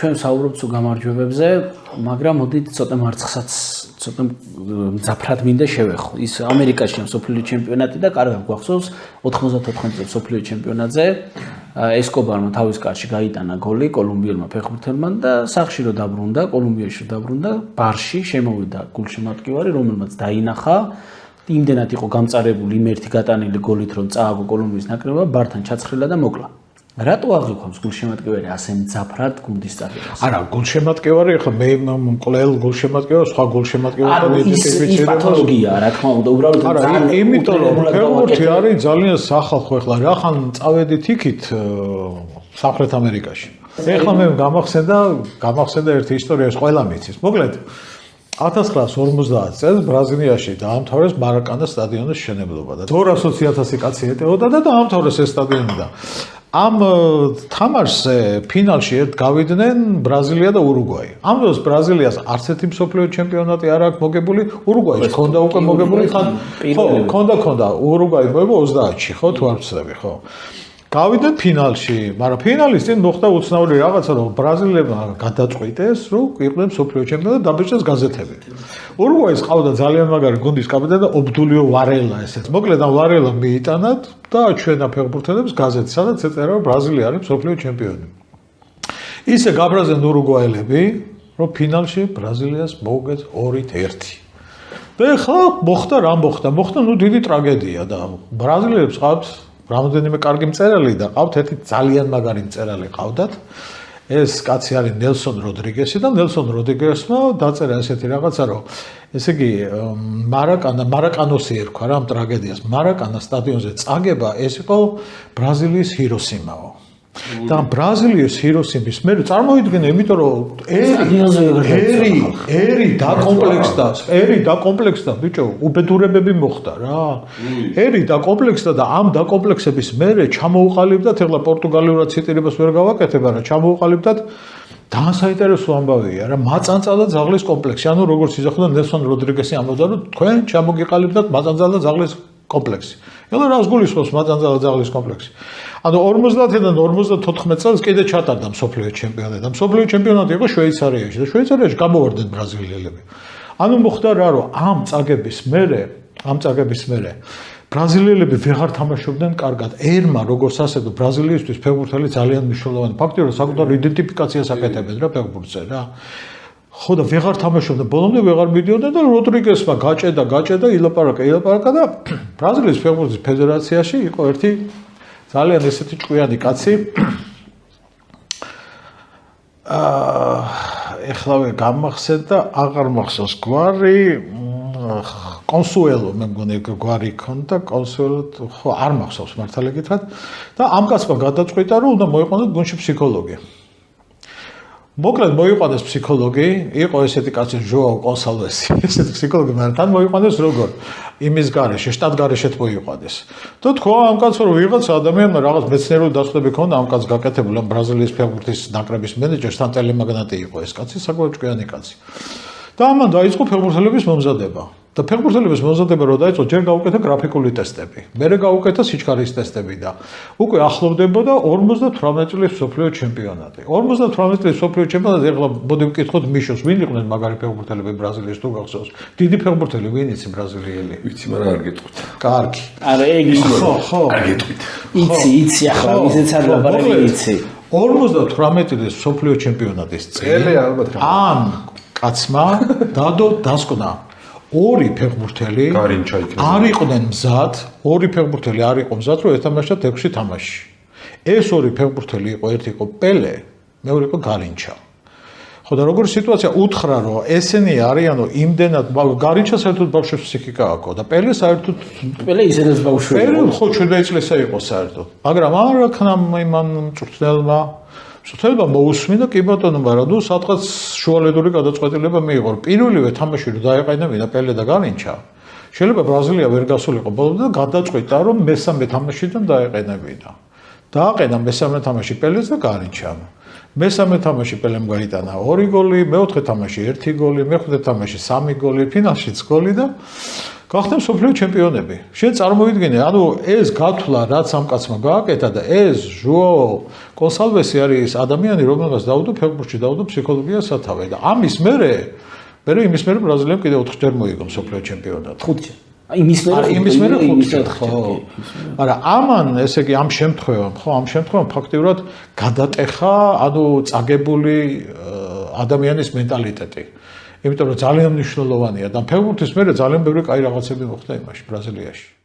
ჩვენ საუბრობთ სულ გამარჯვებებზე, მაგრამ მოდით ცოტა მარცხსაც ცოტა მძაფრად მინდა შევეხო. ის ამერიკაში მსოფლიო ჩემპიონატი და კარგად გვახსოვს 94 წელს მსოფლიო ჩემპიონატზე ესკობარმა თავის კარში გაიტანა გოლი კოლუმბიელმა ფეხბურთელმა და სახში რო დაბრუნდა, კოლუმბიაში დაბრუნდა, ბარში შემოვიდა გულშემატკივარი, რომელმაც დაინახა. იმდენად იყო გამწარებული იმ ერთი გატანილი გოლით, რომ წააგო კოლუმბიის ნაკრებმა, ბართან ჩაცხრილა და მოკლა. რატო აღიქვამს გულშემატკივარი ასე მძაფრად გუნდის წაგებას? არა, გულშემატკივარი ხო მე მკვლელ გულშემატკივარი, სხვა გულშემატკივარი ის პათოლოგია, რა თქმა უნდა, უბრალოდ ძალიან იმიტომ რომ ფეხბურთი არის ძალიან სახალხო ახლა რახან წავედით იქით სამხრეთ ამერიკაში. ეხლა მე გამახსენდა ერთი ისტორია, ეს ყველა მიცის. მოკლედ 1950 წელს ბრაზილიაში დაამთავრეს მარაკანას სტადიონის მშენებლობა და 200,000 კაცი ეტეოდა და დაამთავრეს ეს სტადიონი და ამ თამაშზე ფინალში ერთ გავიდნენ ბრაზილია და ურუგვაი. ამ დროს ბრაზილიას არც ერთი მსოფლიო ჩემპიონატი არ აქვს მოგებული, ურუგვაის ჰქონდა უკვე მოგებული ხან ხო, ჰქონდა ურუგვაი მოგება 30-ში, ხო, თუ არ ვცდები, ხო. გავიდნენ ფინალში, მაგრამ ფინალის წინ მოხდა უცნაური რაღაცა, რომ ბრაზილიელებმა გადაწყვიტეს, რომ იყვნენ მსოფლიო ჩემპიონი და დაბეჭდეს გაზეთები. ურუგვაის ყავდა ძალიან მაგარი გუნდის კაპიტანი და ობდულიო ვარელა ესეც. მოკლედ ამ ვარელამ მიიტანათ და აჩვენა ფეხბურთელებს გაზეთი, სადაც ეწერა, რომ ბრაზილია არის მსოფლიო ჩემპიონი. ისე გაბრაზდნენ ურუგვაელები, რომ ფინალში ბრაზილიას მოუგეთ 2-1. და ახლა მოხდა რა მოხდა? მოხდა ნუ დიდი ტრაგედია და ბრაზილიელებს ყავს რამდენიმე კარგი მწერალი და ყავთ ერთი ძალიან მაგარი მწერალი ყავდათ. ეს კაცი არის ნელსონ როდრიგესი და ნელსონ როდრიგესმა დაწერა ესეთი რაღაცა, რომ ესე იგი მარაკანოსი ერქვა რა ამ ტრაგედიას. მარაკანას სტადიონზე წაგება ეს იყო ბრაზილიის ჰიროსიმაო. და ბრაზილიის ჰიროსიმის მე წარმოიდგინე, იმიტომ რომ ერი დაკომპლექსდა, ბიჭო, უბედურებები მოხდა რა. ერი დაკომპლექსდა და ამ დაკომპლექსების მერე ჩამოუყალიბდათ, ეხლა პორტუგალიურად ციტირებას ვერ გავაკეთებ, არა, ჩამოუყალიბდათ ძალიან საინტერესო ამბავია რა, მაწანწალ და ძაღლის კომპლექსი. ანუ როგორც იზახოდა ნელსონ როდრიგესი ამბობდა, რომ თქვენ ჩამოგიყალიბდათ მაწანწალ და ძაღლის კომპლექსი. ეხლა რას გულისხმობს მაწანწალ და ძაღლის კომპლექსი? ანუ 50-დან 54 წელს კიდე ჩატარდა მსოფლიო ჩემპიონატი და მსოფლიო ჩემპიონატი იყო შვეიცარიაში და შვეიცარიაში გამოვარდნენ ბრაზილიელები. ანუ მოხდა რა, რომ ამ წაგების მერე ბრაზილიელები ვეღარ თამაშობდნენ კარგად. ერმა როგორც ასეთო ბრაზილიისთვის ფეხბურთელი ძალიან მნიშვნელოვანი ფაქტორია, საკუთარ იდენტიფიკაციას აკეთებენ რა ფეხბურთზე რა. ხო და ვეღარ თამაშობდა, ბოლომდე ვეღარ მიდიოდა და როდრიგესმა გაჭედა, ილაპარაკა და ბრაზილიის ფეხბურთის ფედერაციაში იყო ერთი ძალიან ესეთი ჭკვიანი კაცი. ეხლავე გამახსენდა, აღარ მახსოვს გვარი, კონსუელო, მე მგონი გვარი ქონდა, კონსუელო, ხო, არ მახსოვს მართალი გითხრათ და ამ კაცმა გადაწყვიტა, რომ უნდა მოიყვანოს გუნდში ფსიქოლოგი. მოკლედ მოიყვანეს ფსიქოლოგი, იყო ესეთი კაცი ჟოაო კონსალვესი, ესეთი ფსიქოლოგი, მაგრამ თან მოიყვანეს როგორ? იმის გარეშე, შტატ გარეშეც მოიყვანეს. და თქვა ამ კაცს, რომ ვიღაც ადამიანმა რაღაც მეცნიერული დაწვრილება ჰქონდა ამ კაცს გაკეთებული, ამ ბრაზილიის ფეხბურთის ნაკრების მენეჯერს, თან ტელემაგნატი იყო ეს კაცი, საკმაოდ ჭკვიანი კაცი. და ამან დაიწყო ფეხბურთელების მომზადება. და ფეხბურთელების მომზადება რო დაიწყო, ჯერ გაუკეთა გრაფიკული ტესტები, მერე გაუკეთა სიჩქარის ტესტები და უკვე ახლოვდებოდა 58 წლის მსოფლიო ჩემპიონატი. 58 წლის მსოფლიო ჩემპიონატი ეხლა მოდი ვკითხოთ მიშოს, ვინ იყვნენ მაგარი ფეხბურთელები ბრაზილიის თუ გახსოვს? დიდი ფეხბურთელი ვინ იცი ბრაზილიელი? ვიცი, მაგრამ არ გეტყვით. კარგი. არა, ეგ ხო. არ გეტყვით. იცი ახლა ისეც არ ლაპარაკი იცი. 58 წლის მსოფლიო ჩემპიონატის წელი ამ კაცმა დადო დასკვნა. ორი ფეხბურთელი არ იყვნენ მზად, რომ ეთამაშათ 6 თამაში. ეს ორი ფეხბურთელი იყო, ერთი იყო პელე, მეორე იყო გარინჩა. ხო და როგორი სიტუაცია უთხრა, რომ ესენი არიანო იმდენად გარინჩა საერთოდ ბავშვებს ფსიქიკა აქვს და პელე საერთოდ ისედაც ბავშვი იყო. პელე ხო 17 წლისა იყო საერთოდ. მაგრამ არ აქნა იმან მწვრთნელმა სულთელმა მოусმინა კი ბატონო, მაგრამ ნუ სადღაც შუალედური გადაწყვეტილება მიიღო. პირველივე თამაში რომ დაეყენებინა პელე და გარინჩა, შეიძლება ბრაზილია ვერ გასულიყო ბოლომდე და გადაწყვიტა, რომ მესამე თამაშიდან დაეყენებინა. დააყენა მესამე თამაში პელეს და გარინჩამ. მესამე თამაში პელემ გაიტანა 2 გოლი, მეოთხე თამაში 1 გოლი, მეხუთე თამაში 3 გოლი, ფინალშიც გოლი და გახდა მსოფლიო ჩემპიონები. შენ წარმოვიდგინე, ანუ ეს გათვლა რაც ამ კაცმა გააკეთა და ეს ჟუაო კონსალვესი არის ადამიანი, რომელმაც დაუდო ფეხბურთში, დაუდო ფსიქოლოგია სათავე და ამის მერე იმის მერე ბრაზილიამ კიდე 4-ჯერ მოიგო მსოფლიო ჩემპიონატი. 5-ჯერ. იმის მერე 5-ჯერ. არა, ამან ესე იგი ამ შემთხვევამ ფაქტიურად გადატეხა, ანუ წაგებული ადამიანის მენტალიტეტი. იმიტომ რომ ძალიან მნიშვნელოვანია და ფეხბურთის მერე ძალიან ბევრი კაი რაღაცები მოხდა იმაში ბრაზილიაში.